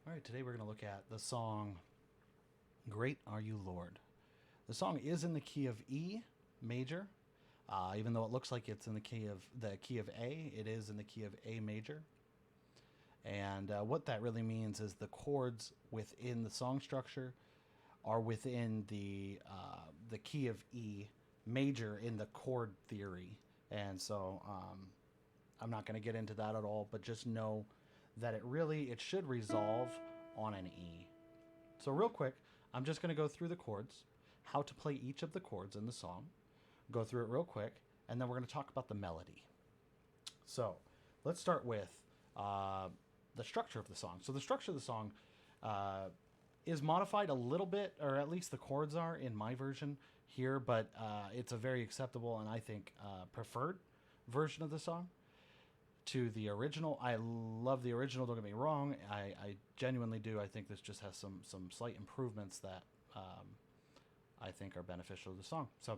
All right, today we're going to look at the song Great Are You Lord. The song is in the key of E major. Even though it looks like it's in the key of A, it is in the key of A major. And what that really means is the chords within the song structure are within the key of E major in the chord theory. And so I'm not going to get into that at all, but just know that it should resolve on an E. So real quick, I'm just going to go through the chords, how to play each of the chords in the song, go through it real quick, and then we're going to talk about the melody. So let's start with the structure of the song. So the structure of the song is modified a little bit, or at least the chords are in my version here, but it's a very acceptable and I think preferred version of the song to the original. I love the original, don't get me wrong. I genuinely do. I think this just has some slight improvements that I think are beneficial to the song. So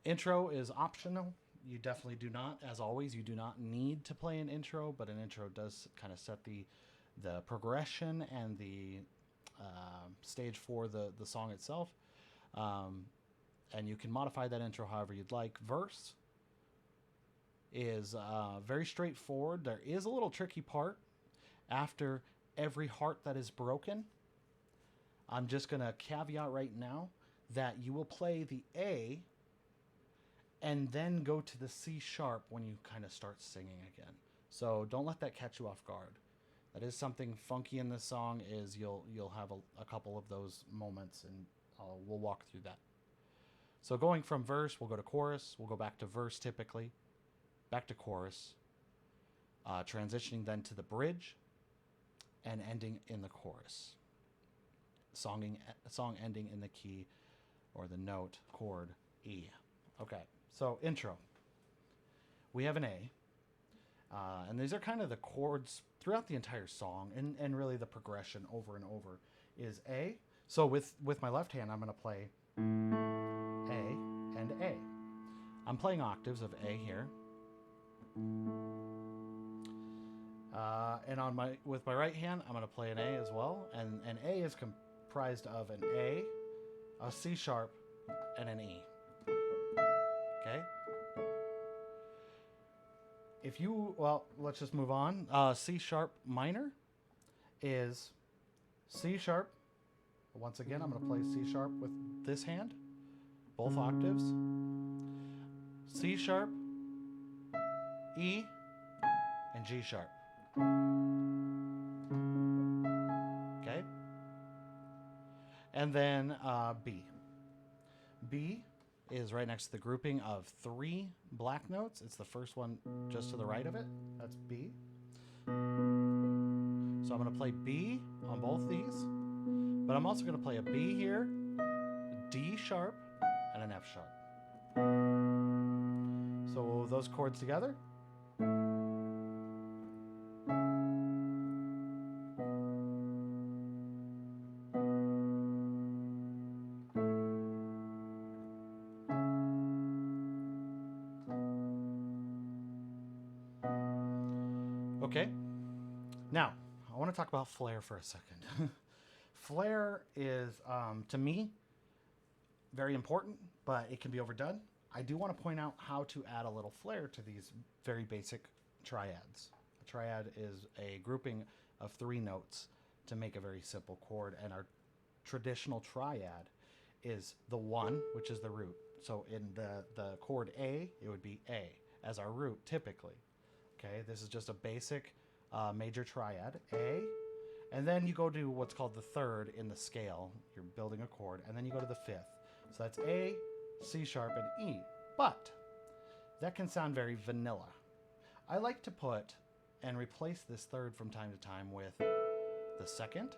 intro is optional. You definitely do not, as always, you do not need to play an intro, but an intro does kind of set the progression and the stage for the song itself. And you can modify that intro however you'd like. Verse is very straightforward. There is a little tricky part after every heart that is broken. I'm just going to caveat right now that you will play the A and then go to the C sharp when you kind of start singing again. So don't let that catch you off guard. That is something funky in this song, is you'll have a couple of those moments, and we'll walk through that. So going from verse, we'll go to chorus, we'll go back to verse typically, back to chorus, transitioning then to the bridge, and ending in the chorus. Song ending in the key or the note chord E. Okay, so intro. We have an A, and these are kind of the chords throughout the entire song, and really the progression over and over is A. So with my left hand, I'm going to play A and A. I'm playing octaves of A here. And with my right hand, I'm going to play an A as well. And an A is comprised of an A, a C sharp, and an E. Okay? Let's just move on. C sharp minor is C sharp. Once again, I'm going to play C sharp with this hand, both octaves. C sharp, E, and G sharp. Okay? And then B. B is right next to the grouping of 3 black notes. It's the first one just to the right of it. That's B. So I'm going to play B on both these, but I'm also going to play a B here, a D sharp, and an F sharp. So those chords together. Okay, now I want to talk about flair for a second. Flair is, to me, very important, but it can be overdone. I do want to point out how to add a little flair to these very basic triads. A triad is a grouping of 3 notes to make a very simple chord, and our traditional triad is the 1, which is the root. So in the chord A, it would be A as our root typically. Okay, this is just a basic major triad, A, and then you go to what's called the 3rd in the scale. You're building a chord, and then you go to the 5th. So that's A, C sharp, and E. But that can sound very vanilla. I like to put and replace this 3rd from time to time with the 2nd.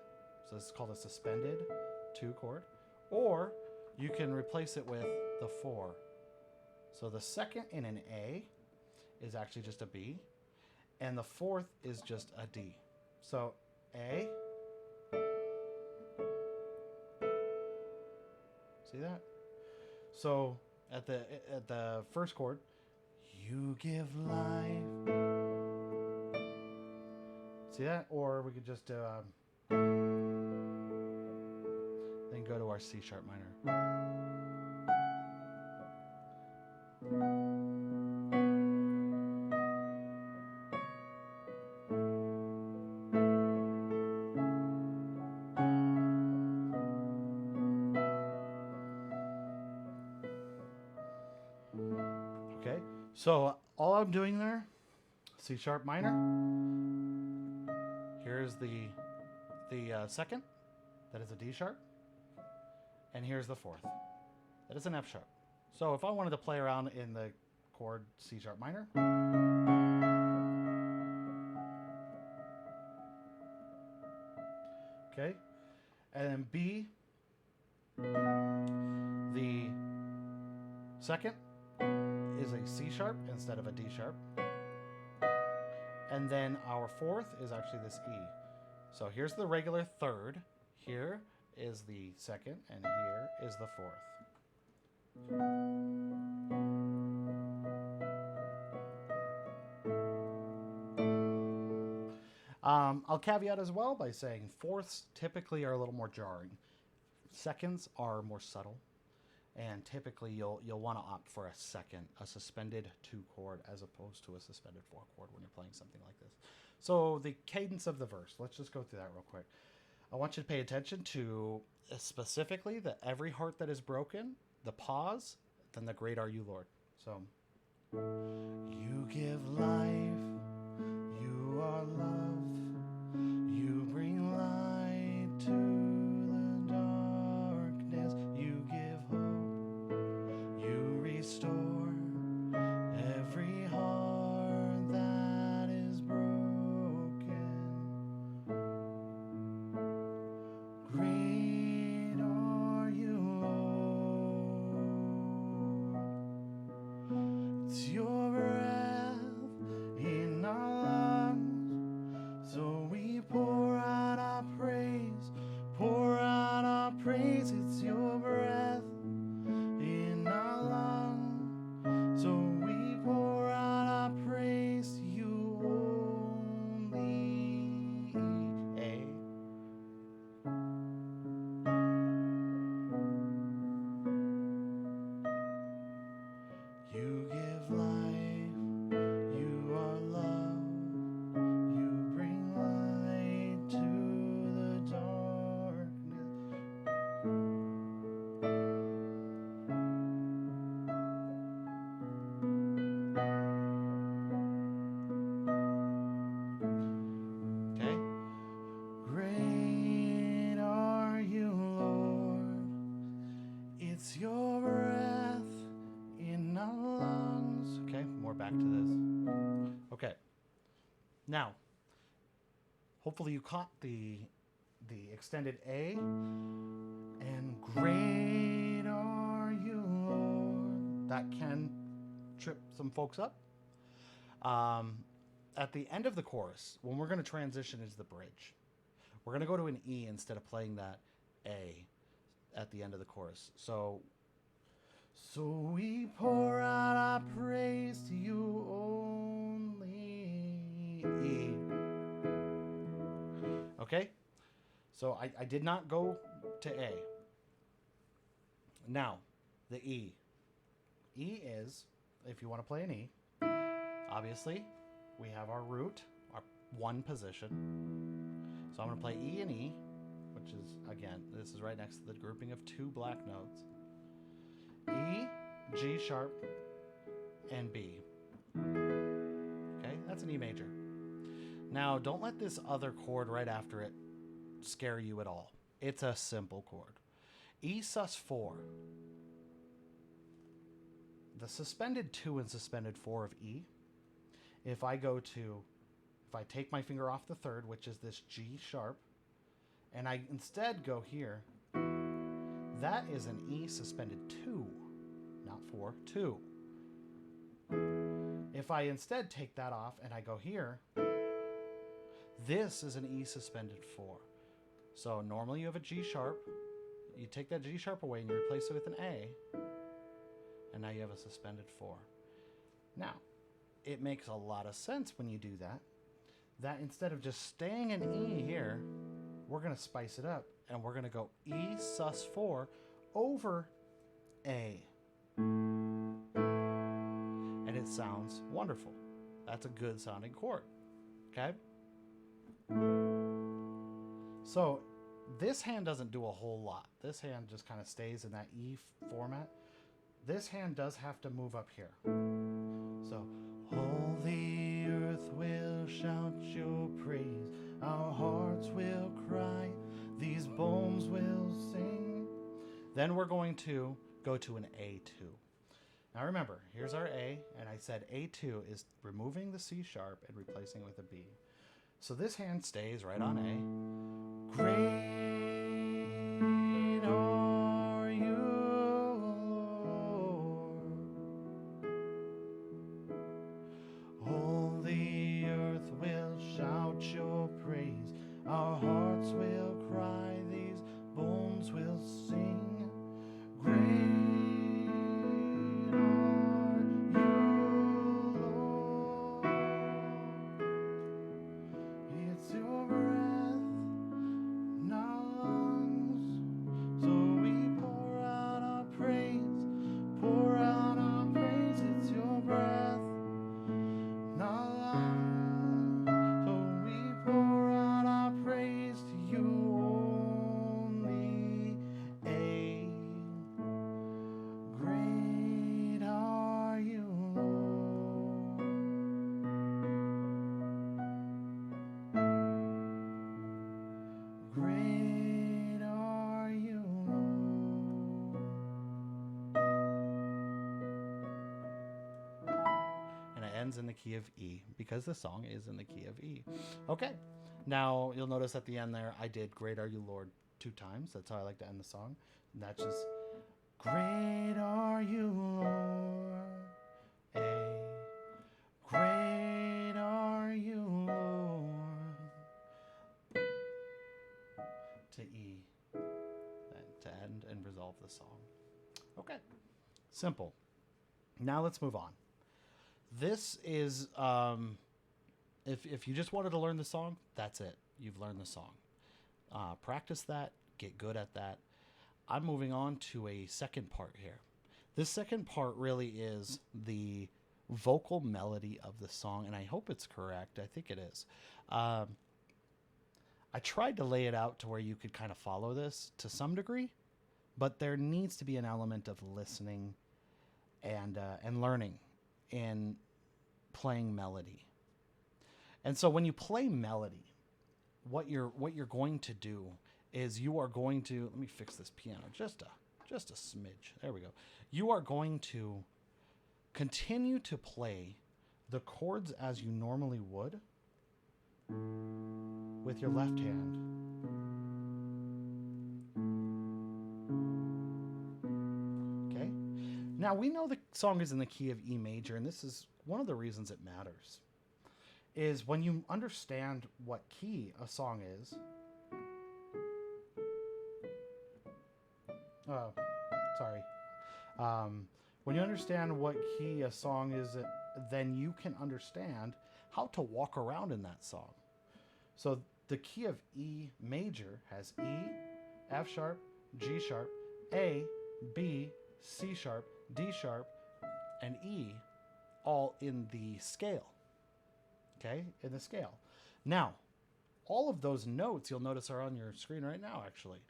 So this is called a suspended 2 chord. Or you can replace it with the 4. So the 2nd in an A is actually just a B, and the 4th is just a D. So A, see that? So at the first chord, you give life. See that? Or we could just then go to our C sharp minor. Okay, so all I'm doing there, C sharp minor. Here's the second, that is a D sharp, and here's the fourth, that is an F sharp. So if I wanted to play around in the chord C sharp minor, okay, and then B, the second is a C sharp instead of a D sharp. And then our fourth is actually this E. So here's the regular third, here is the second, and here is the fourth. I'll caveat as well by saying fourths typically are a little more jarring. Seconds are more subtle. And typically you'll want to opt for a second, a suspended 2 chord as opposed to a suspended 4 chord when you're playing something like this. So the cadence of the verse, let's just go through that real quick. I want you to pay attention to specifically the every heart that is broken, the pause, then the great are you, Lord. So, you give life, you are love, you bring light to restore every heart that is broken. Great are you, Lord. It's your breath in our lungs, so we pour out our praise, pour out our praise. It's your breath in our lungs. So we pour out our praise to you only. A. You give life, you are love, you bring light to the darkness. Great are you, Lord. It's your breath in our lungs. Okay, more back to this. Okay. Now, hopefully you caught the extended A. And great are you, Lord. That can trip some folks up. At the end of the chorus, when we're going to transition into the bridge, we're going to go to an E instead of playing that A at the end of the chorus. So we pour out our praise to you only. E. Okay? So I did not go to A. Now, the E. E is, if you want to play an E, obviously, we have our root, our one position. So I'm going to play E and E, which is, again, this is right next to the grouping of 2 black notes. E, G sharp, and B. Okay, that's an E major. Now, don't let this other chord right after it scare you at all. It's a simple chord. E sus4. The suspended 2 and suspended 4 of E, if I take my finger off the 3rd, which is this G sharp, and I instead go here, that is an E suspended 2, not 4, 2. If I instead take that off and I go here, this is an E suspended 4. So normally you have a G sharp, you take that G sharp away and you replace it with an A, and now you have a suspended 4. Now, it makes a lot of sense when you do that that instead of just staying in E here, we're going to spice it up and we're going to go E sus4 over A. And it sounds wonderful. That's a good sounding chord. Okay? So this hand doesn't do a whole lot. This hand just kind of stays in that E format. This hand does have to move up here. So, all the earth will shout your praise, our hearts will cry, these bones will sing. Then we're going to go to an A2. Now remember, here's our A, and I said A2 is removing the C sharp and replacing with a B. So this hand stays right on A. Great are you, Lord. All the earth will shout your praise. Our hearts will cry, these bones will sing. Great in the key of E because the song is in the key of E. Okay, now you'll notice at the end there I did Great Are You Lord 2 times. That's how I like to end the song. And that's just Great are you, Lord. A. Great are you, Lord. To E. And to end and resolve the song. Okay, simple. Now let's move on. This is, if you just wanted to learn the song, that's it. You've learned the song. Practice that. Get good at that. I'm moving on to a second part here. This second part really is the vocal melody of the song, and I hope it's correct. I think it is. I tried to lay it out to where you could kind of follow this to some degree, but there needs to be an element of listening and learning in playing melody. And so when you play melody, what you're going to do is you are going to, let me fix this piano just a smidge. There we go. You are going to continue to play the chords as you normally would with your left hand. Now, we know the song is in the key of E major, and this is one of the reasons it matters, is when you understand what key a song is. Oh, sorry. When you understand what key a song is, then you can understand how to walk around in that song. So the key of E major has E, F sharp, G sharp, A, B, C sharp, D sharp, and E, all in the scale. Okay, in the scale. Now, all of those notes you'll notice are on your screen right now, actually.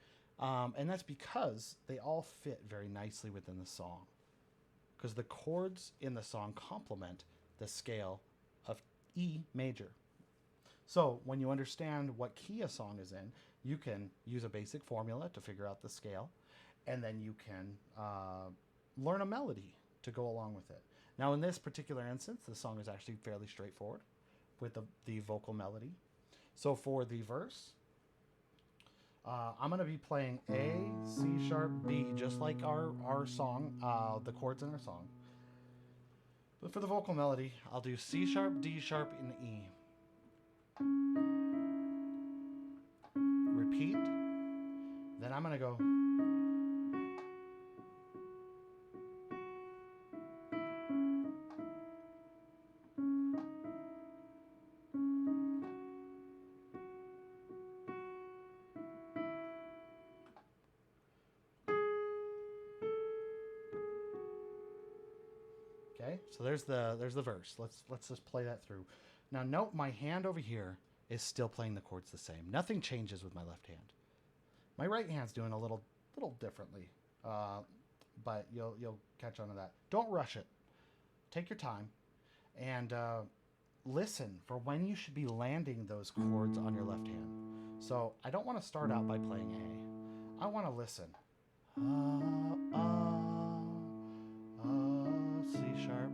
And that's because they all fit very nicely within the song. Because the chords in the song complement the scale of E major. So when you understand what key a song is in, you can use a basic formula to figure out the scale, and then you can learn a melody to go along with it. Now, in this particular instance, the song is actually fairly straightforward with the vocal melody. So for the verse, I'm going to be playing A, C sharp, B, just like our song, the chords in our song. But for the vocal melody, I'll do C sharp, D sharp, and E. Repeat. Then I'm going to go. Okay, so there's the verse. Let's just play that through. Now note my hand over here is still playing the chords the same. Nothing changes with my left hand. My right hand's doing a little differently, but you'll catch on to that. Don't rush it. Take your time, and listen for when you should be landing those chords on your left hand. So I don't want to start out by playing A. I want to listen. C sharp.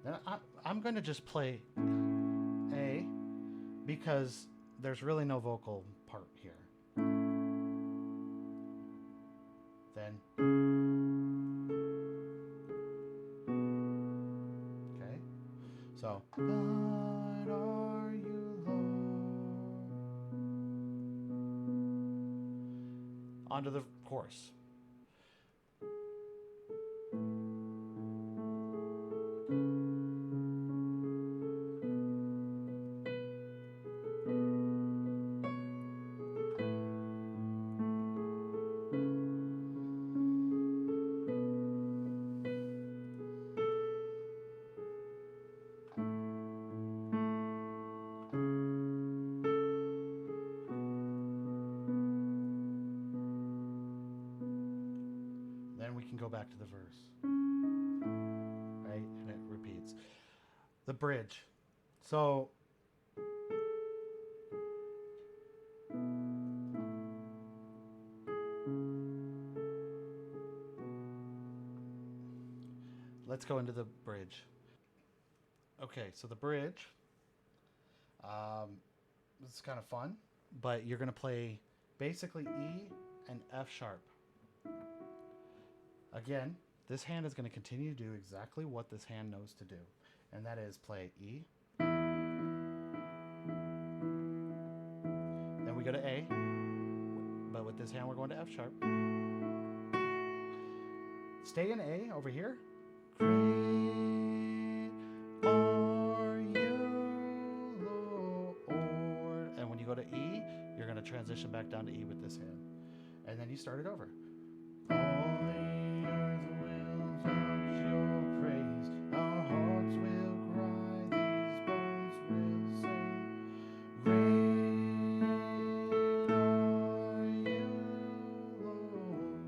Then I'm going to just play A because there's really no vocal part here. Then, okay, so, but are you Lord? Onto the chorus. Then we can go back to the verse, right? And it repeats. The bridge. So let's go into the bridge. Okay, so the bridge, this is kind of fun, but you're going to play basically E and F sharp. Again, this hand is going to continue to do exactly what this hand knows to do, and that is play E. Then we go to A, but with this hand we're going to F sharp. Stay in A over here. Great are you, Lord. And when you go to E, you're going to transition back down to E with this hand. And then you start it over. All the earth will shout your praise. Our hearts will cry, these bones will sing. Great are you, Lord.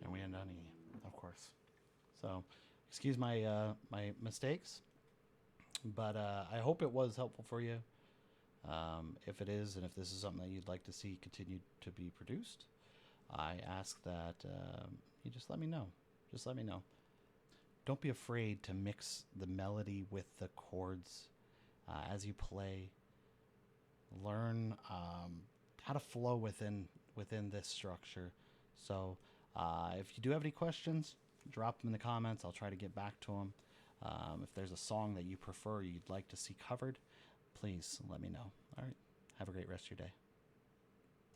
And we end on E, of course. So, excuse my my mistakes, but I hope it was helpful for you. If it is, and if this is something that you'd like to see continue to be produced, I ask that you just let me know. Just let me know. Don't be afraid to mix the melody with the chords as you play. Learn how to flow within this structure. So if you do have any questions, drop them in the comments. I'll try to get back to them. If there's a song that you prefer, you'd like to see covered, please let me know. All right. Have a great rest of your day.